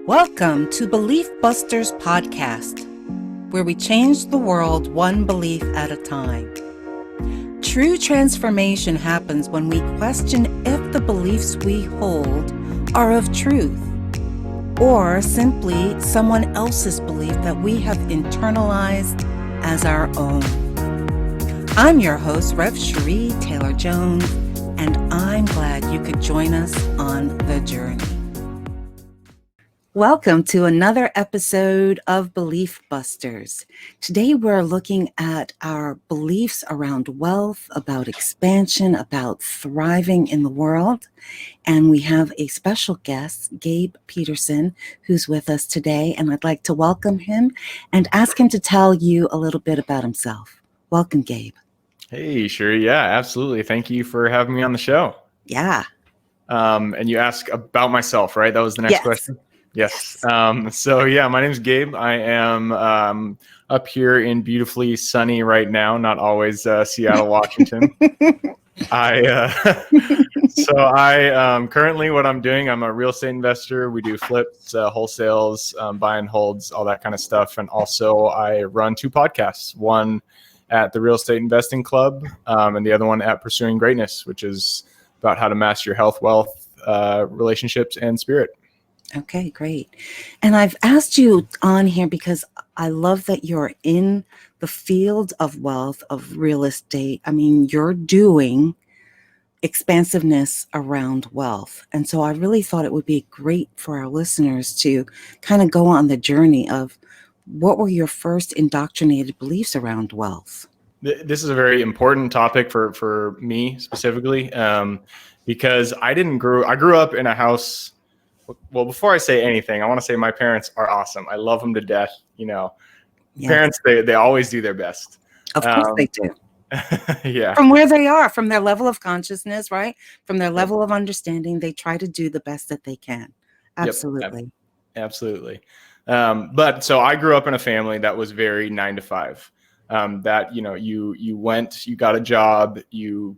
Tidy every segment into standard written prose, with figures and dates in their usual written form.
Welcome to Belief Busters Podcast, where we change the world one belief at a time. True transformation happens when we question if the beliefs we hold are of truth, or simply someone else's belief that we have internalized as our own. I'm your host, Rev Cherie Taylor-Jones, and I'm glad you could join us on the journey. Welcome to another episode of Belief Busters. Today we're looking at our beliefs around wealth, about expansion, about thriving in the world. And we have a special guest, Gabe Peterson, who's with us today. And I'd like to welcome him and ask him to tell you a little bit about himself. Welcome, Gabe. Hey, sure. Yeah, absolutely. Thank you for having me on the show. Yeah. And you asked about myself, right? That was the next question. Yes. So yeah, my name is Gabe. I am up here in beautifully sunny right now, not always Seattle, Washington. I currently what I'm doing, I'm a real estate investor. We do flips, wholesales, buy and holds, all that kind of stuff. And also I run two podcasts, one at the Real Estate Investing Club and the other one at Pursuing Greatness, which is about how to master your health, wealth, relationships, and spirit. Okay, great. And I've asked you on here because I love that you're in the field of wealth, of real estate. I mean, you're doing expansiveness around wealth. And so I really thought it would be great for our listeners to kind of go on the journey of what were your first indoctrinated beliefs around wealth? This is a very important topic for me specifically because I grew up in a house. Well, before I say anything, I want to say my parents are awesome. I love them to death. You know, yes. Parents, they always do their best. Of course they do. Yeah. From where they are, from their level of consciousness, right? From their level of understanding, they try to do the best that they can. Absolutely. Yep. Absolutely. But so I grew up in a family that was very 9 to 5. That, you know, you got a job, you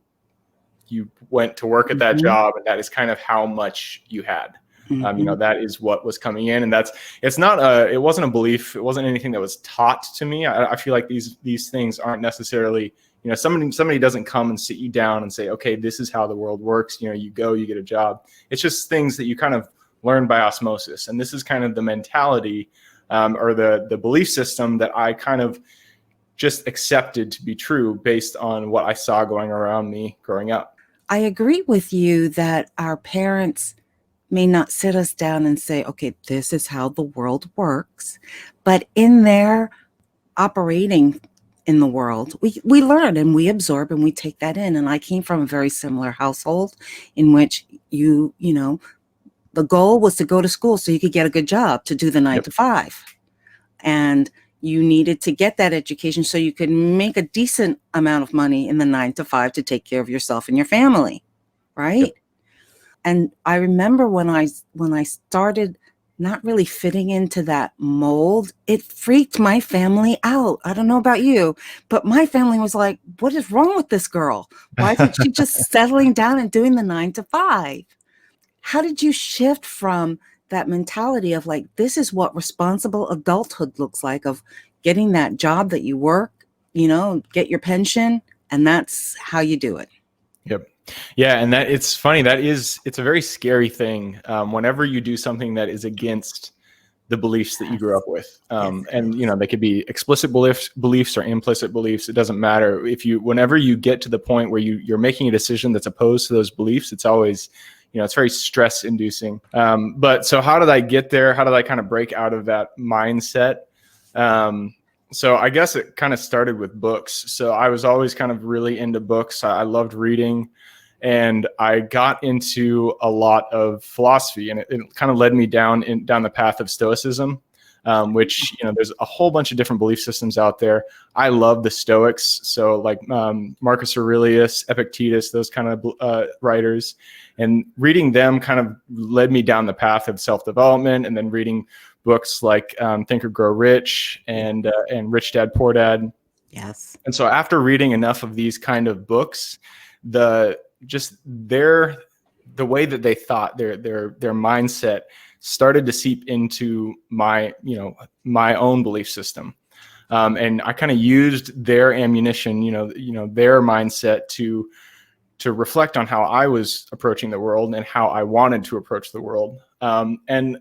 went to work at that job, and that is kind of how much you had. You know, that is what was coming in, and it wasn't a belief. It wasn't anything that was taught to me. I feel like these things aren't necessarily, you know, somebody doesn't come and sit you down and say, okay, this is how the world works. You know, you go, you get a job. It's just things that you kind of learn by osmosis. And this is kind of the mentality or the belief system that I kind of just accepted to be true based on what I saw going around me growing up. I agree with you that our parents may not sit us down and say, okay, this is how the world works. But in their operating in the world, we learn and we absorb and we take that in. And I came from a very similar household in which you know, the goal was to go to school so you could get a good job, to do the 9 to 5. And you needed to get that education so you could make a decent amount of money in the 9 to 5 to take care of yourself and your family, right? Yep. And I remember when I started not really fitting into that mold, it freaked my family out. I don't know about you, but my family was like, what is wrong with this girl? Why isn't she just settling down and doing the 9 to 5? How did you shift from that mentality of like, this is what responsible adulthood looks like, of getting that job that you work, you know, get your pension, and that's how you do it? Yep. Yeah. And it's funny. It's a very scary thing. Whenever you do something that is against the beliefs that you grew up with. And, you know, they could be explicit beliefs or implicit beliefs. It doesn't matter. Whenever you get to the point where you're making a decision that's opposed to those beliefs, it's always, you know, it's very stress inducing. But so how did I get there? How did I kind of break out of that mindset? So I guess it kind of started with books. So I was always kind of really into books. I loved reading. And I got into a lot of philosophy, and it kind of led me down the path of Stoicism, which, you know, there's a whole bunch of different belief systems out there. I love the Stoics, so like Marcus Aurelius, Epictetus, those kind of writers, and reading them kind of led me down the path of self-development, and then reading books like Think or Grow Rich and Rich Dad Poor Dad. Yes. And so after reading enough of these kind of books, the way that they thought, their mindset started to seep into my own belief system. And I kind of used their ammunition, their mindset to reflect on how I was approaching the world and how I wanted to approach the world. And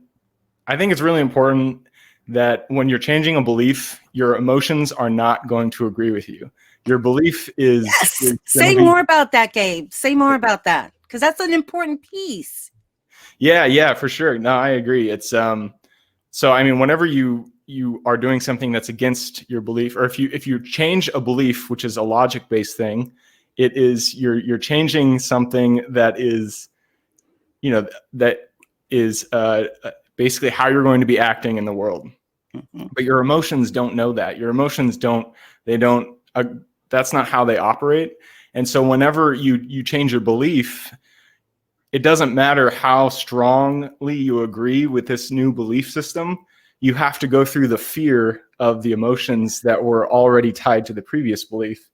I think it's really important that when you're changing a belief, your emotions are not going to agree with you. Your belief is. Yes. Say more about that, Gabe. Say more about that, because that's an important piece. Yeah, for sure. No, I agree. It's so I mean, whenever you are doing something that's against your belief, or if you change a belief, which is a logic-based thing, it is you're changing something that is, that is basically how you're going to be acting in the world. Mm-hmm. But your emotions don't know that. Your emotions don't. That's not how they operate. And so whenever you change your belief, it doesn't matter how strongly you agree with this new belief system. You have to go through the fear of the emotions that were already tied to the previous belief.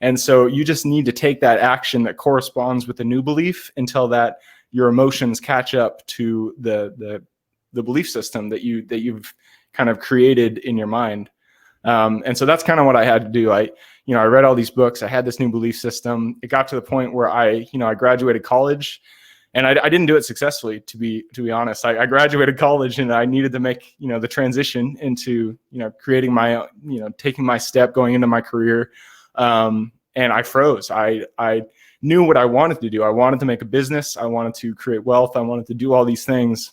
And so you just need to take that action that corresponds with the new belief until that your emotions catch up to the belief system that you've kind of created in your mind. And so that's kind of what I had to do. I read all these books. I had this new belief system. It got to the point where I graduated college. And I didn't do it successfully, to be honest. I graduated college and I needed to make, the transition into, creating my, taking my step, going into my career. And I froze. I knew what I wanted to do. I wanted to make a business. I wanted to create wealth. I wanted to do all these things,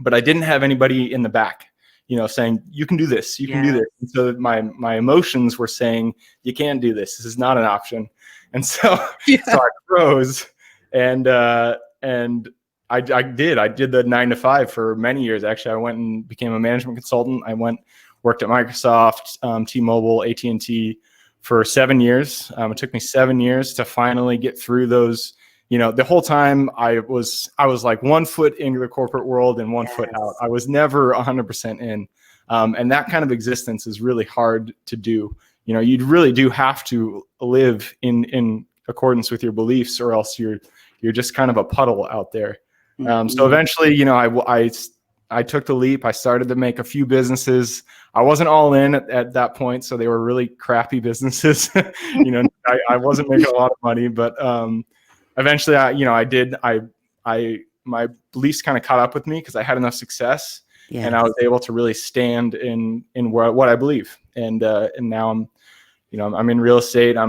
but I didn't have anybody in the back, saying, you can do this, you can do this. And so my emotions were saying, you can't do this. This is not an option. And so, so I froze. And I did the 9 to 5 for many years. Actually, I went and became a management consultant. I worked at Microsoft, T-Mobile, AT&T for 7 years. It took me 7 years to finally get through those. The whole time I was like 1 foot into the corporate world and 1 foot out. I was never 100% in. And that kind of existence is really hard to do. You really do have to live in accordance with your beliefs, or else you're just kind of a puddle out there. So eventually, I took the leap. I started to make a few businesses. I wasn't all in at that point, so they were really crappy businesses. I wasn't making a lot of money, but eventually, my beliefs kind of caught up with me because I had enough success, and I was able to really stand in what I believe. And now I'm in real estate. I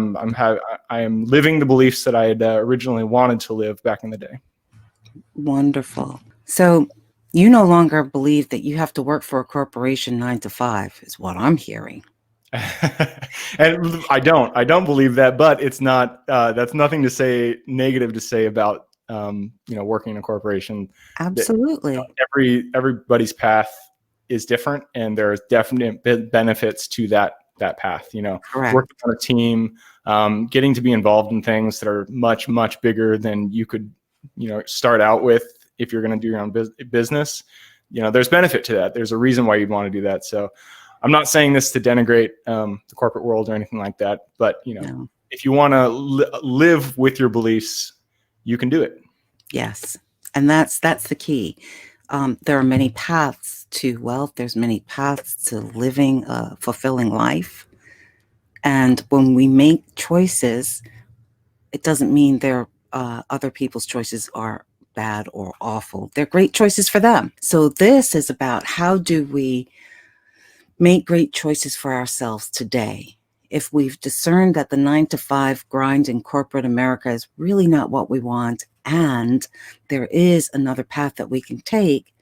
am living the beliefs that I had originally wanted to live back in the day. Wonderful. So you no longer believe that you have to work for a corporation 9 to 5 is what I'm hearing. And I don't believe that, but it's not, that's nothing to say negative to say about, working in a corporation. Absolutely. Everybody's path is different, and there's definite benefits to that path, Correct. Working on a team, getting to be involved in things that are much, much bigger than you could, start out with if you're going to do your own business. There's benefit to that. There's a reason why you'd want to do that. So I'm not saying this to denigrate the corporate world or anything like that, but if you want to live with your beliefs, you can do it. Yes. And that's the key. There are many paths to wealth. There's many paths to living a fulfilling life. And when we make choices, it doesn't mean other people's choices are bad or awful. They're great choices for them. So this is about how do we make great choices for ourselves today. If we've discerned that the 9 to 5 grind in corporate America is really not what we want, and there is another path that we can take,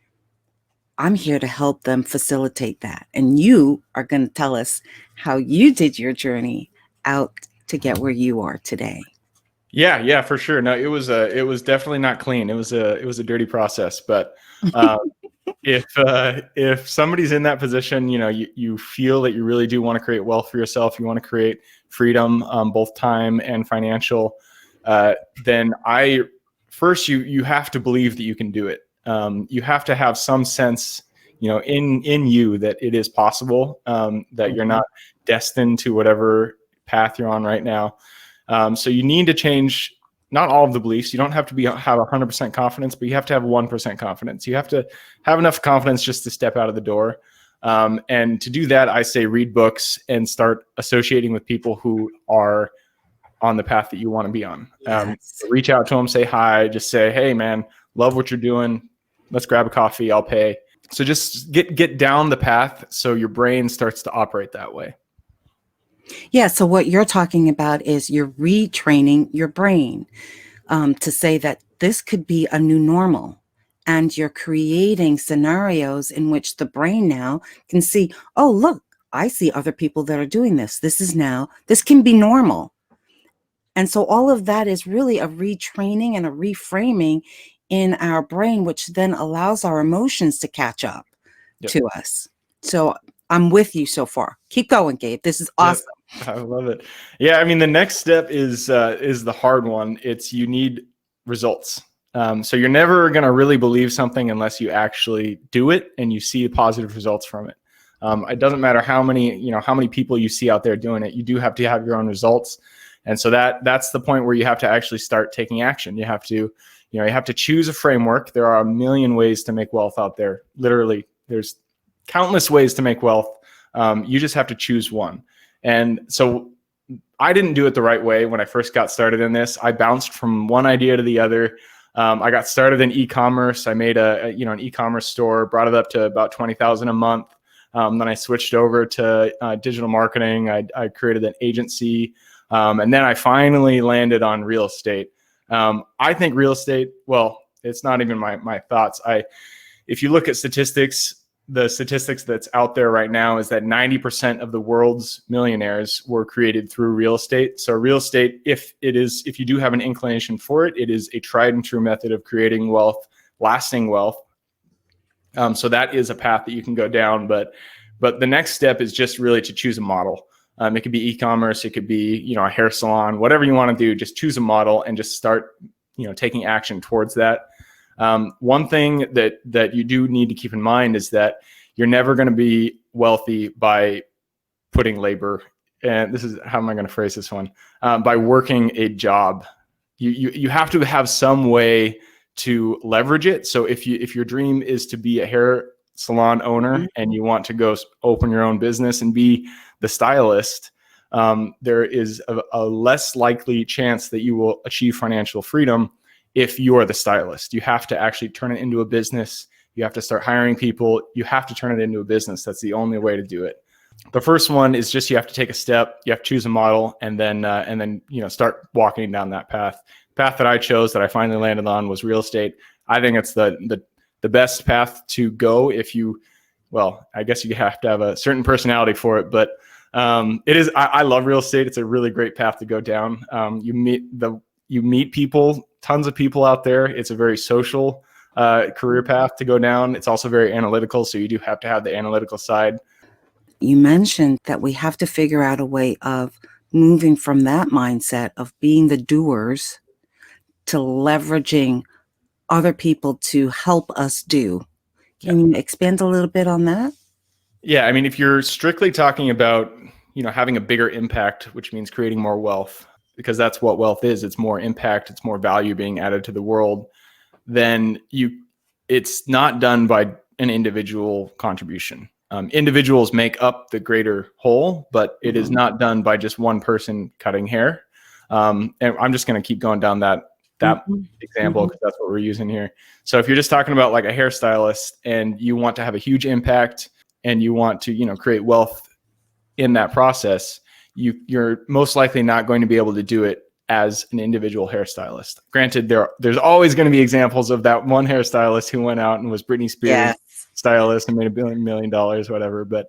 I'm here to help them facilitate that. And you are going to tell us how you did your journey out to get where you are today. Yeah, for sure. No, it was definitely not clean. It was a dirty process, but if somebody's in that position, you feel that you really do want to create wealth for yourself, you want to create freedom, both time and financial, then you have to believe that you can do it. You have to have some sense, in you that it is possible, that you're not destined to whatever path you're on right now. So you need to change not all of the beliefs. You don't have to have 100% confidence, but you have to have 1% confidence. You have to have enough confidence just to step out of the door. And to do that, I say read books and start associating with people who are on the path that you want to be on. Yes. Reach out to them, say hi, just say, hey man, love what you're doing. Let's grab a coffee. I'll pay. So just get down the path so your brain starts to operate that way. Yeah. So what you're talking about is you're retraining your brain to say that this could be a new normal. And you're creating scenarios in which the brain now can see, oh, look, I see other people that are doing this. This can be normal. And so all of that is really a retraining and a reframing in our brain, which then allows our emotions to catch up to us. So I'm with you so far. Keep going, Gabe. This is awesome. I love it. Yeah, I mean, the next step is the hard one. You need results. So you're never going to really believe something unless you actually do it and you see positive results from it. It doesn't matter how many people you see out there doing it. You do have to have your own results. And so that's the point where you have to actually start taking action. You have to choose a framework. There are a million ways to make wealth out there. Literally, there's countless ways to make wealth. You just have to choose one. And so I didn't do it the right way when I first got started in this. I bounced from one idea to the other. I got started in e-commerce. I made an e-commerce store, brought it up to about $20,000 a month. Then I switched over to digital marketing. I created an agency. And then I finally landed on real estate. I think real estate, well, it's not even my thoughts. If you look at statistics, the statistics that's out there right now is that 90% of the world's millionaires were created through real estate. So real estate, if you do have an inclination for it, it is a tried and true method of creating wealth, lasting wealth. So that is a path that you can go down. But the next step is just really to choose a model. It could be e-commerce, it could be, a hair salon, whatever you want to do, just choose a model and just start, taking action towards that. One thing that you do need to keep in mind is that you're never going to be wealthy by putting labor. And this is, how am I going to phrase this one? By working a job. You have to have some way to leverage it. So if your dream is to be a hair salon owner and you want to go open your own business and be the stylist, there is a less likely chance that you will achieve financial freedom if you are the stylist. You have to actually turn it into a business. You have to start hiring people. You have to turn it into a business. That's the only way to do it. The first one is just, you have to take a step, you have to choose a model, and then start walking down that path. The path that I chose, that I finally landed on, was real estate. I think it's the best path to go I guess you have to have a certain personality for it, but it is. I love real estate. It's a really great path to go down. You meet people, tons of people out there. It's a very social career path to go down. It's also very analytical, so you do have to have the analytical side. You mentioned that we have to figure out a way of moving from that mindset of being the doers to leveraging other people to help us do. Can you expand a little bit on that? Yeah, I mean, if you're strictly talking about, having a bigger impact, which means creating more wealth, because that's what wealth is. It's more impact, it's more value being added to the world. Then it's not done by an individual contribution. Individuals make up the greater whole, but it is not done by just one person cutting hair. And I'm just going to keep going down that example because that's what we're using here. So if you're just talking about like a hairstylist and you want to have a huge impact and you want to, create wealth in that process, you're most likely not going to be able to do it as an individual hairstylist. Granted, there's always going to be examples of that one hairstylist who went out and was Britney Spears stylist and made $1 million, whatever. But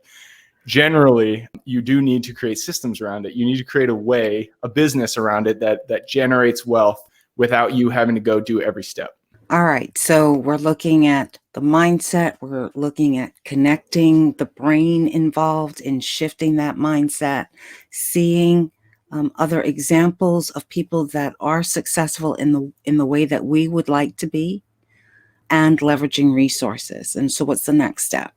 generally, you do need to create systems around it. You need to create a business around it that generates wealth without you having to go do every step. All right. So we're looking at the mindset. We're looking at connecting the brain involved in shifting that mindset, seeing other examples of people that are successful in the way that we would like to be, and leveraging resources. And so what's the next step?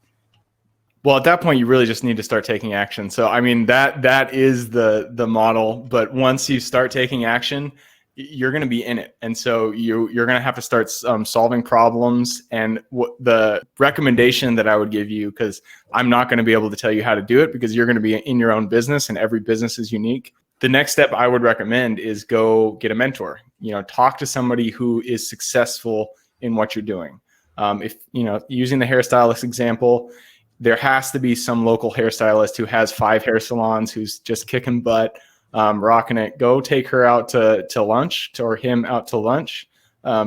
Well, at that point, you really just need to start taking action. So, I mean, that is the model. But once you start taking action, you're going to be in it. And so you're going to have to start solving problems. And what the recommendation that I would give you, because I'm not going to be able to tell you how to do it because you're going to be in your own business and every business is unique. The next step I would recommend is go get a mentor, talk to somebody who is successful in what you're doing. If, using the hairstylist example, there has to be some local hairstylist who has 5 hair salons, who's just kicking butt, rocking it. Go take her out to lunch, or him out to lunch,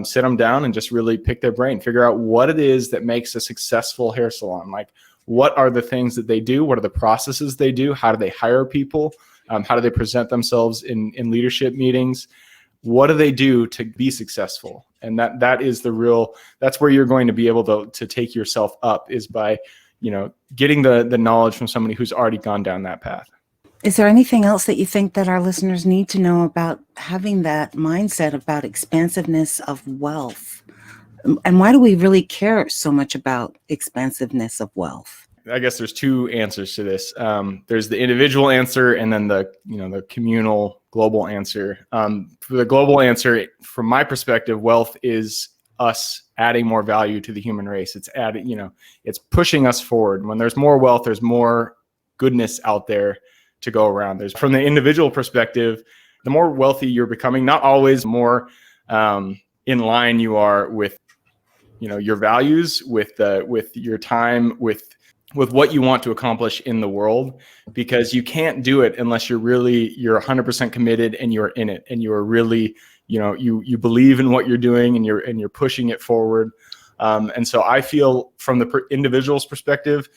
sit them down and just really pick their brain, figure out what it is that makes a successful hair salon. Like, what are the things that they do? What are the processes they do? How do they hire people? How do they present themselves in leadership meetings? What do they do to be successful? And that's where you're going to be able to take yourself up, is by, getting the knowledge from somebody who's already gone down that path. Is there anything else that you think that our listeners need to know about having that mindset about expansiveness of wealth? And why do we really care so much about expansiveness of wealth? I guess there's 2 answers to this. There's the individual answer, and then the communal global answer. For the global answer, from my perspective, wealth is us adding more value to the human race. It's it's pushing us forward. When there's more wealth, there's more goodness out there to go around. From the individual perspective, the more wealthy you're becoming, not always more in line you are with your values, with your time, with what you want to accomplish in the world, because you can't do it unless you're 100% committed and you're in it, and you are really you believe in what you're doing, and you're pushing it forward. And so I feel, from the individual's perspective,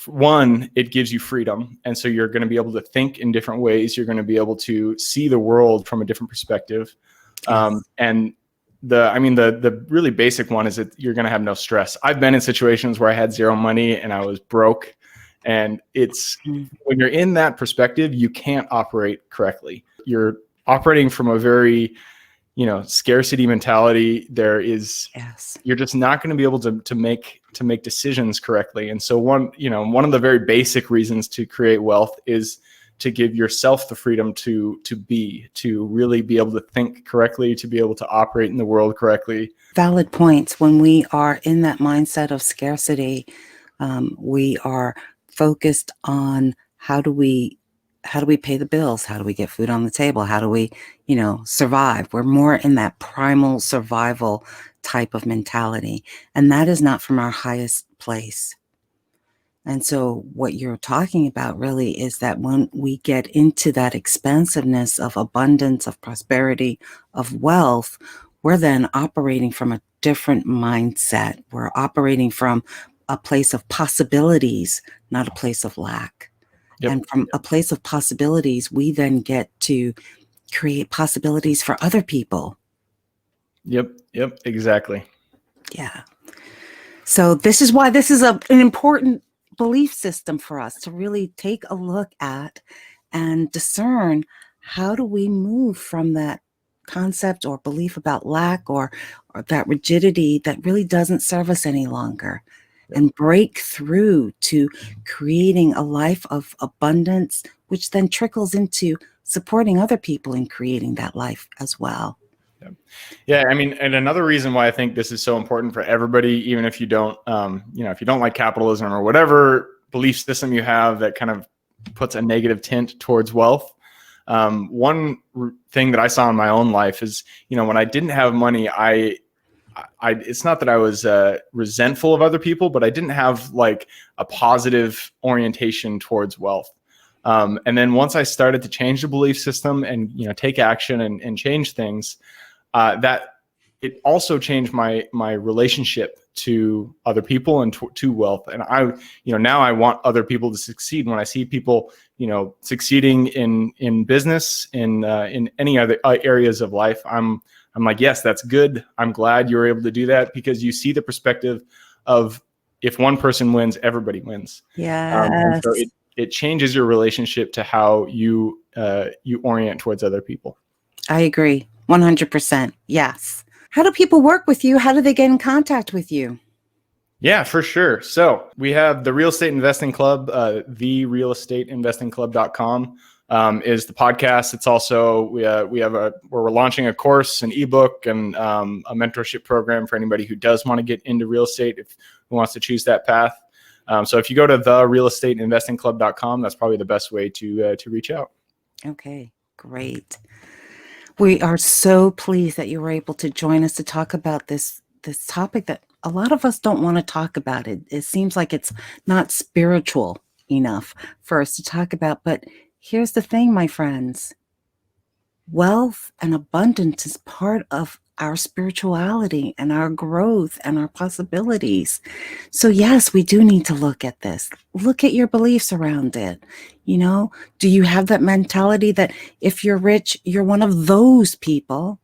one, it gives you freedom. And so you're going to be able to think in different ways. You're going to be able to see the world from a different perspective. And the really basic one is that you're going to have no stress. I've been in situations where I had 0 money and I was broke. And when you're in that perspective, you can't operate correctly. You're operating from a very, scarcity mentality. You're just not going to be able to make decisions correctly. And so one of the very basic reasons to create wealth is to give yourself the freedom to really be able to think correctly, to be able to operate in the world correctly. Valid points. When we are in that mindset of scarcity, we are focused on how do we pay the bills? How do we get food on the table? How do we, survive? We're more in that primal survival type of mentality. And that is not from our highest place. And so what you're talking about really is that when we get into that expansiveness of abundance, of prosperity, of wealth, we're then operating from a different mindset. We're operating from a place of possibilities, not a place of lack. Yep. And from a place of possibilities, we then get to create possibilities for other people. Yep, exactly. Yeah. So this is why this is an important belief system for us to really take a look at and discern, how do we move from that concept or belief about lack or that rigidity that really doesn't serve us any longer, and break through to creating a life of abundance, which then trickles into supporting other people in creating that life as well. Yeah. And another reason why I think this is so important for everybody, even if you don't, if you don't like capitalism or whatever belief system you have that kind of puts a negative tint towards wealth. One thing that I saw in my own life is, when I didn't have money, it's not that I was resentful of other people, but I didn't have like a positive orientation towards wealth. And then once I started to change the belief system and, take action and change things, that it also changed my relationship to other people and to wealth. And now I want other people to succeed. When I see people, succeeding in business, in any other areas of life, I'm like, yes, that's good. I'm glad you were able to do that, because you see the perspective of, if one person wins, everybody wins. Yes. And so it changes your relationship to how you orient towards other people. I agree. 100%. Yes. How do people work with you? How do they get in contact with you? Yeah, for sure. So we have the Real Estate Investing Club, therealestateinvestingclub.com. is the podcast. It's also we have where we're launching a course, an ebook, and a mentorship program for anybody who does want to get into real estate, who wants to choose that path. So if you go to therealestateinvestingclub.com, that's probably the best way to reach out. Okay, great. We are so pleased that you were able to join us to talk about this topic that a lot of us don't want to talk about. It seems like it's not spiritual enough for us to talk about. But here's the thing, my friends. Wealth and abundance is part of our spirituality and our growth and our possibilities. So yes, we do need to look at this. Look at your beliefs around it. Do you have that mentality that if you're rich, you're one of those people?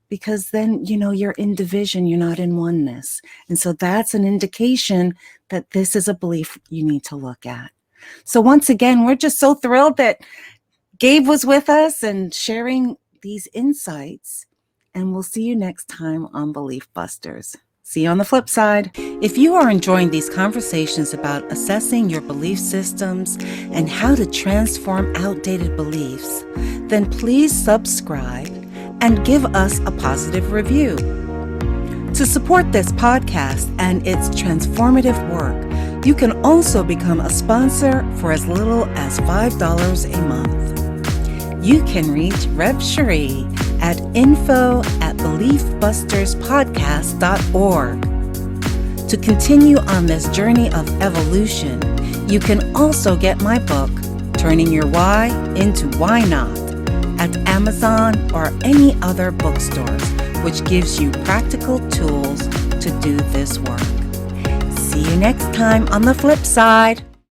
Because then, you're in division, you're not in oneness. And so that's an indication that this is a belief you need to look at. So once again, we're just so thrilled that Gabe was with us and sharing these insights. And we'll see you next time on Belief Busters. See you on the flip side. If you are enjoying these conversations about assessing your belief systems and how to transform outdated beliefs, then please subscribe and give us a positive review. To support this podcast and its transformative work, you can also become a sponsor for as little as $5 a month. You can reach Rev Cherie at info@beliefbusterspodcast.org. To continue on this journey of evolution, you can also get my book, Turning Your Why into Why Not, at Amazon or any other bookstores, which gives you practical tools to do this work. See you next time on the flip side.